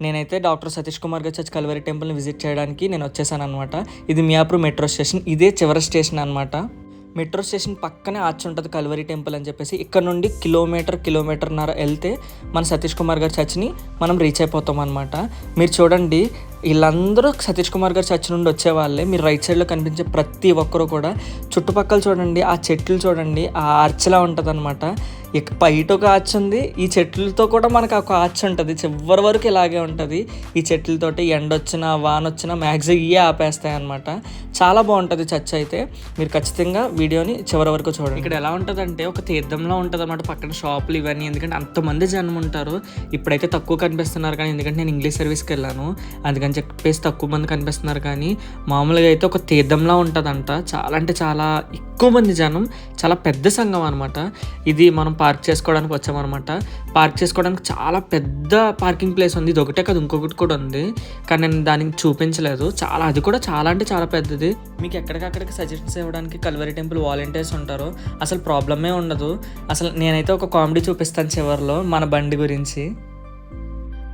నేనైతే డాక్టర్ సతీష్ కుమార్ గారి church Calvary టెంపుల్ని విజిట్ చేయడానికి నేను వచ్చేసాను అనమాట. ఇది మియాపూర్ మెట్రో స్టేషన్, ఇదే చివరి స్టేషన్ అనమాట. మెట్రో స్టేషన్ పక్కనే ఆర్చ్ ఉంటుంది కల్వరి టెంపుల్ అని చెప్పేసి. ఇక్కడ నుండి కిలోమీటర్న్నర వెళ్తే మన సతీష్ కుమార్ గారి చర్చ్ని మనం రీచ్ అయిపోతాం అనమాట. మీరు చూడండి, వీళ్ళందరూ సతీష్ కుమార్ గారి చర్చ్ నుండి వచ్చేవాళ్ళే. మీరు రైట్ సైడ్లో కనిపించే ప్రతి ఒక్కరు కూడా చుట్టుపక్కల చూడండి, ఆ చెట్లు చూడండి, ఆ ఆర్చ్లా ఉంటుంది అనమాట. బయట ఒక ఆర్చ్ ఉంది, ఈ చెట్లతో కూడా మనకు ఒక ఆర్చ్ ఉంటుంది. చివరి వరకు ఇలాగే ఉంటుంది. ఈ చెట్లతోటి ఎండ వచ్చినా వాన వచ్చినా మ్యాక్సిమం ఇవే ఆపేస్తాయి అనమాట. చాలా బాగుంటుంది చర్చ్ అయితే. మీరు ఖచ్చితంగా వీడియోని చివరి వరకు చూడండి. ఇక్కడ ఎలా ఉంటుందంటే ఒక తీర్థంలో ఉంటుంది అనమాట. పక్కన షాపులు ఇవన్నీ, ఎందుకంటే అంతమంది జనం ఉంటారు. ఇప్పుడైతే తక్కువ కనిపిస్తున్నారు, కానీ ఎందుకంటే నేను ఇంగ్లీష్ సర్వీస్కి వెళ్ళాను అందుకని చెప్పేసి తక్కువ మంది కనిపిస్తున్నారు. కానీ మామూలుగా అయితే ఒక తీర్థంలా ఉంటుందంట. చాలా అంటే చాలా ఎక్కువ మంది జనం, చాలా పెద్ద సంఘం అనమాట. ఇది మనం పార్క్ చేసుకోవడానికి వచ్చామన్నమాట. పార్క్ చేసుకోవడానికి చాలా పెద్ద పార్కింగ్ ప్లేస్ ఉంది. ఇది ఒకటే కాదు, ఇంకొకటి కూడా ఉంది, కానీ నేను దానికి చూపించలేదు. అది కూడా చాలా అంటే చాలా పెద్దది. మీకు ఎక్కడికక్కడికి సజెషన్స్ ఇవ్వడానికి కల్వరి టెంపుల్ వాలంటీర్స్ ఉంటారు. అసలు ప్రాబ్లమే ఉండదు. అసలు నేనైతే ఒక కామెడీ చూపిస్తాను చివరిలో మన బండి గురించి.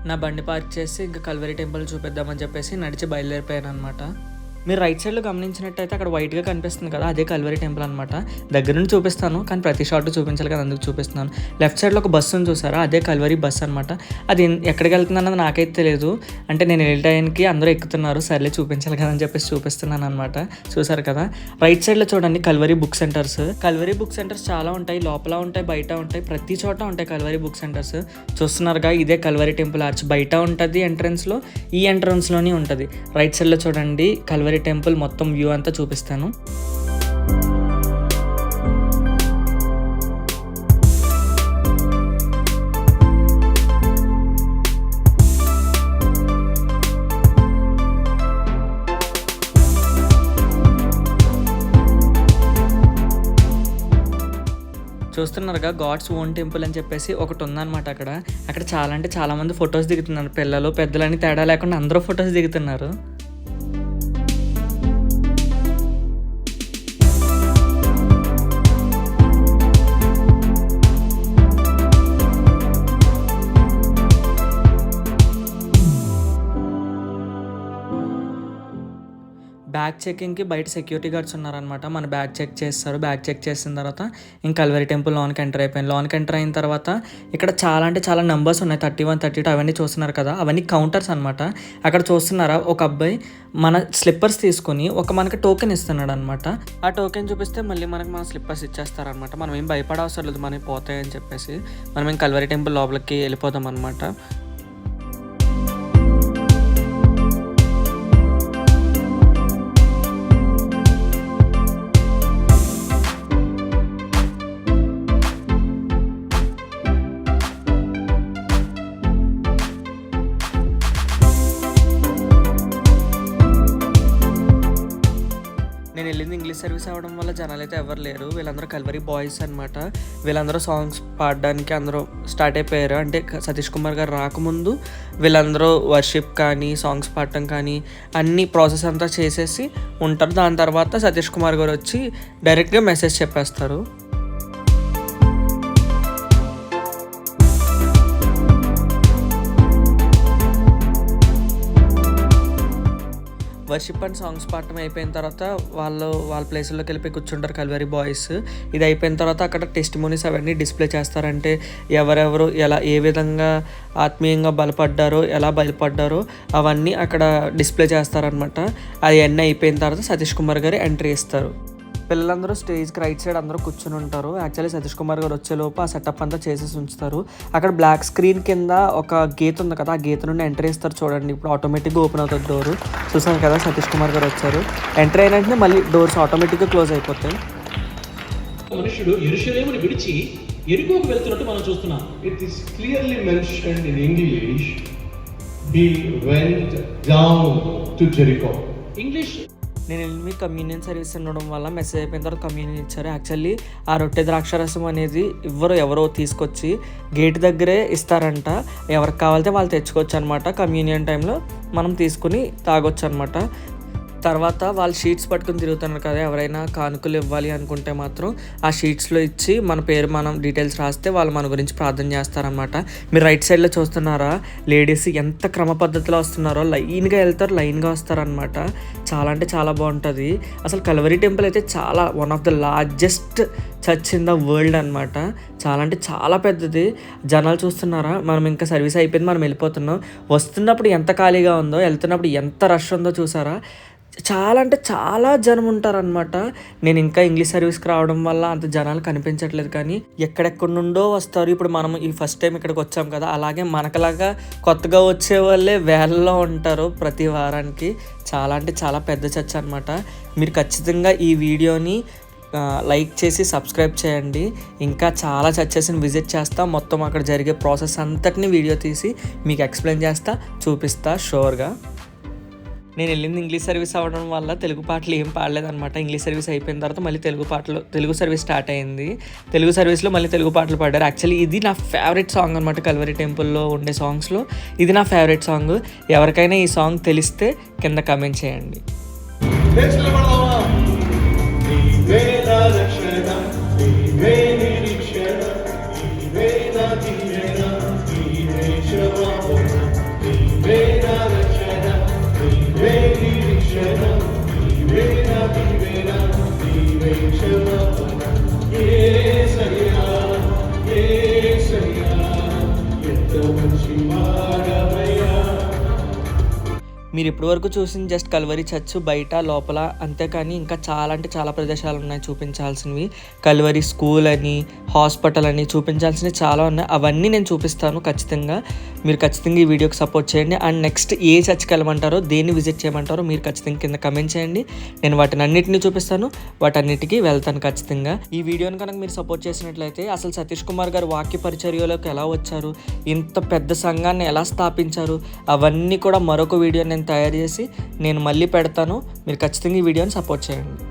నా బండి పార్క్ చేసి ఇంకా కల్వరి టెంపుల్ చూపిద్దామని చెప్పేసి నడిచి బయలుదేరిపోయాను అనమాట. మీరు రైట్ సైడ్లో గమనించినట్టయితే అక్కడ వైట్గా కనిపిస్తుంది కదా, అదే కల్వరి టెంపుల్ అనమాట. దగ్గర నుంచి చూపిస్తాను, కానీ ప్రతి షాట్ చూపించాలి కదా, అందుకు చూపిస్తున్నాను. లెఫ్ట్ సైడ్లో ఒక బస్సును చూసారా, అదే కల్వరి బస్ అనమాట. అది ఎక్కడికి వెళ్తుంది అన్నది నాకైతే తెలియదు. అంటే నేను వెళ్ళే టైంకి అందరూ ఎక్కుతున్నారు, సర్లే చూపించాలి కదా అని చెప్పేసి చూపిస్తున్నాను అనమాట. చూసారు కదా, రైట్ సైడ్లో చూడండి Calvary book centres. Calvary book centres చాలా ఉంటాయి, లోపల ఉంటాయి, బయట ఉంటాయి, ప్రతి చోట ఉంటాయి కల్వరి బుక్ సెంటర్స్. చూస్తున్నారుగా, ఇదే కల్వరి టెంపుల్ ఆర్చ్. బయట ఉంటుంది ఎంట్రన్స్లో, ఈ ఎంట్రన్స్లోనే ఉంటుంది. రైట్ సైడ్లో చూడండి కల్వరి టెంపుల్ మొత్తం వ్యూ అంతా చూపిస్తాను. చూస్తున్నారుగా గాడ్స్ ఓన్ టెంపుల్ అని చెప్పేసి ఒకటి ఉందన్నమాట. అక్కడ చాలా అంటే చాలా మంది ఫొటోస్ దిగుతున్నారు. పిల్లలు పెద్దలని తేడా లేకుండా అందరూ ఫొటోస్ దిగుతున్నారు. బ్యాగ్ చెకింగ్కి బయట సెక్యూరిటీ గార్డ్స్ ఉన్నారనమాట. మన బ్యాగ్ చెక్ చేస్తారు. బ్యాగ్ చెక్ చేసిన తర్వాత ఇంకా కల్వరి టెంపుల్ లోన్కి ఎంటర్ అయిపోయాను. లోన్కి ఎంటర్ అయిన తర్వాత ఇక్కడ చాలా అంటే చాలా నెంబర్స్ ఉన్నాయి, 31, 32 అవన్నీ చూస్తున్నారు కదా, అవన్నీ కౌంటర్స్ అనమాట. అక్కడ చూస్తున్నారా, ఒక అబ్బాయి మన స్లిప్పర్స్ తీసుకొని మనకి టోకెన్ ఇస్తున్నాడు అనమాట. ఆ టోకెన్ చూపిస్తే మళ్ళీ మన స్లిప్పర్స్ ఇచ్చేస్తారనమాట. మనం ఏం భయపడ అవసరం లేదు, మనకి పోతాయని చెప్పేసి. మనం ఏం కల్వరి టెంపుల్ లోపలికి వెళ్ళిపోతాం అనమాట. నేను వెళ్ళింది ఇంగ్లీష్ సర్వీస్ అవ్వడం వల్ల జనాలు అయితే ఎవరు లేరు. వీళ్ళందరూ కల్వరి బాయ్స్ అనమాట. వీళ్ళందరూ సాంగ్స్ పాడడానికి అందరూ స్టార్ట్ అయిపోయారు. అంటే సతీష్ కుమార్ గారు రాకముందు వీళ్ళందరూ వర్షిప్ కానీ సాంగ్స్ పాడటం కానీ అన్ని ప్రాసెస్ అంతా చేసేసి ఉంటారు. దాని తర్వాత సతీష్ కుమార్ గారు వచ్చి డైరెక్ట్గా మెసేజ్ చెప్పేస్తారు. వర్షిప్ అండ్ సాంగ్స్ పాడటం అయిపోయిన తర్వాత వాళ్ళ ప్లేసుల్లోకి వెళ్ళిపోయి కూర్చుంటారు కల్వరి బాయ్స్. ఇది అయిపోయిన తర్వాత అక్కడ టెస్టిమోనీస్ అవన్నీ డిస్ప్లే చేస్తారంటే ఎవరెవరు ఏ విధంగా ఆత్మీయంగా బలపడ్డారో, ఎలా బయలుపడ్డారో అవన్నీ అక్కడ డిస్ప్లే చేస్తారనమాట. అది అన్నీ అయిపోయిన తర్వాత సతీష్ కుమార్ గారు ఎంట్రీ ఇస్తారు. పిల్లలందరూ స్టేజ్కి రైట్ సైడ్ అందరూ కూర్చొని ఉంటారు. యాక్చువల్లీ సతీష్ కుమార్ గారు వచ్చేలోపు ఆ సెటప్ అంతా చేసేసి ఉంచుతారు. అక్కడ బ్లాక్ స్క్రీన్ కింద ఒక గేట్ ఉంది కదా, ఆ గేట్ నుండి ఎంట్రీ ఇస్తారు. చూడండి, ఇప్పుడు ఆటోమేటిక్గా ఓపెన్ అవుతుంది డోరు. చూసాను కదా, సతీష్ కుమార్ గారు వచ్చారు. ఎంట్రీ అయిన వెంటనే మళ్ళీ డోర్స్ ఆటోమేటిక్గా క్లోజ్ అయిపోతాయి. మనుషుడు యెరూషలేమును విడిచి యెరికోకు వెళ్తున్నట్టు మనం చూస్తున్నాం. It is clearly mentioned in English, he went down to Jericho. English నేను వెళ్ళి కమ్యూనియన్ సర్వీస్ ఉండడం వల్ల మెసేజ్ అయిపోయిన తర్వాత కమ్యూనియన్ ఇచ్చారు. యాక్చువల్లీ ఆ రొట్టె ద్రాక్షరసం అనేది ఎవరో తీసుకొచ్చి గేట్ దగ్గరే ఇస్తారంట. ఎవరికి కావాలితే వాళ్ళు తెచ్చుకోవచ్చు అనమాట. కమ్యూనియన్ టైంలో మనం తీసుకుని తాగొచ్చు అనమాట. తర్వాత వాళ్ళు షీట్స్ పట్టుకుని తిరుగుతున్నారు కదా, ఎవరైనా కానుకలు ఇవ్వాలి అనుకుంటే మాత్రం ఆ షీట్స్లో ఇచ్చి మన పేరు మనం డీటెయిల్స్ రాస్తే వాళ్ళు మన గురించి ప్రార్థన చేస్తారనమాట. మీరు రైట్ సైడ్లో చూస్తున్నారా, లేడీస్ ఎంత క్రమ పద్ధతిలో వస్తున్నారో, లైన్గా వెళ్తారు, లైన్గా వస్తారనమాట. చాలా అంటే చాలా బాగుంటుంది. అసలు కల్వరీ టెంపుల్ అయితే చాలా one of the largest church in the world అనమాట. చాలా అంటే చాలా పెద్దది. జనాలు చూస్తున్నారా, మనం ఇంకా సర్వీస్ అయిపోయింది, మనం వెళ్ళిపోతున్నాం. వస్తున్నప్పుడు ఎంత ఖాళీగా ఉందో, వెళ్తున్నప్పుడు ఎంత రష్ ఉందో చూసారా. చాలా అంటే చాలా జనం ఉంటారనమాట. నేను ఇంకా ఇంగ్లీష్ సర్వీస్కి రావడం వల్ల అంత జనాలు కనిపించట్లేదు, కానీ ఎక్కడెక్కడి నుండో వస్తారు. ఇప్పుడు మనం ఈ ఫస్ట్ టైం ఇక్కడికి వచ్చాం కదా, అలాగే మనకలాగా కొత్తగా వచ్చే వాళ్ళే వేలలో ఉంటారు ప్రతి వారానికి. చాలా అంటే చాలా పెద్ద చర్చ్ అనమాట. మీరు ఖచ్చితంగా ఈ వీడియోని లైక్ చేసి సబ్స్క్రైబ్ చేయండి. ఇంకా చాలా చర్చెస్ని విజిట్ చేస్తా, మొత్తం అక్కడ జరిగే ప్రాసెస్ అంతటిని వీడియో తీసి మీకు ఎక్స్ప్లెయిన్ చేస్తా, చూపిస్తా షూర్గా. నేను వెళ్ళింది ఇంగ్లీష్ సర్వీస్ అవ్వడం వల్ల తెలుగు పాటలు ఏం పాడలేదన్నమాట. ఇంగ్లీష్ సర్వీస్ అయిపోయిన తర్వాత మళ్ళీ తెలుగు సర్వీస్ స్టార్ట్ అయింది. తెలుగు సర్వీస్లో మళ్ళీ తెలుగు పాటలు పాడారు. యాక్చువల్లీ ఇది నా ఫేవరెట్ సాంగ్ అనమాట. కల్వరీ టెంపుల్లో ఉండే సాంగ్స్లో ఇది నా ఫేవరెట్ సాంగ్. ఎవరికైనా ఈ సాంగ్ తెలిస్తే కింద కమెంట్ చేయండి. మీరు ఇప్పటివరకు చూసిన జస్ట్ కల్వరీ చర్చ్ బయట లోపల అంతేకాని ఇంకా చాలా అంటే చాలా ప్రదేశాలు ఉన్నాయి చూపించాల్సినవి. కల్వరీ స్కూల్ అని, హాస్పిటల్ అని చూపించాల్సినవి చాలా ఉన్నాయి. అవన్నీ నేను చూపిస్తాను ఖచ్చితంగా. మీరు ఖచ్చితంగా ఈ వీడియోకి సపోర్ట్ చేయండి. అండ్ నెక్స్ట్ ఏ చర్చ్కి వెళ్ళమంటారో, దేన్ని విజిట్ చేయమంటారో మీరు ఖచ్చితంగా కింద కమెంట్ చేయండి. నేను వాటిని అన్నిటిని చూపిస్తాను, వాటన్నిటికీ వెళ్తాను ఖచ్చితంగా. ఈ వీడియోని కనుక మీరు సపోర్ట్ చేసినట్లయితే అసలు సతీష్ కుమార్ గారు వాక్య పరిచర్యలోకి ఎలా వచ్చారు, ఇంత పెద్ద సంఘాన్ని ఎలా స్థాపించారు, అవన్నీ కూడా మరొక వీడియో నేను తయారు చేసి నేను మళ్ళీ పెడతాను. మీరు ఖచ్చితంగా ఈ వీడియోని సపోర్ట్ చేయండి.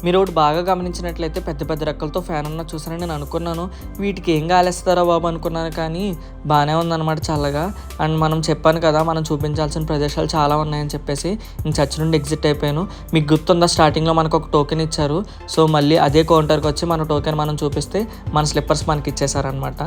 మీరు ఒకటి బాగా గమనించినట్లయితే పెద్ద పెద్ద రెక్కలతో ఫ్యాన్ ఉన్న చూసారని నేను అనుకున్నాను. వీటికి ఏం గాలేస్తారా బాబు అనుకున్నాను, కానీ బాగానే ఉందన్నమాట చల్లగా. అండ్ మనం చెప్పాను కదా, మనం చూపించాల్సిన ప్రదేశాలు చాలా ఉన్నాయని చెప్పేసి నేను చర్చ్ నుండి ఎగ్జిట్ అయిపోయాను. మీకు గుర్తుందా, స్టార్టింగ్లో మనకు ఒక టోకెన్ ఇచ్చారు. సో మళ్ళీ అదే కౌంటర్కి వచ్చి మన టోకెన్ మనం చూపిస్తే మన స్లిప్పర్స్ మనకి ఇచ్చేసారనమాట.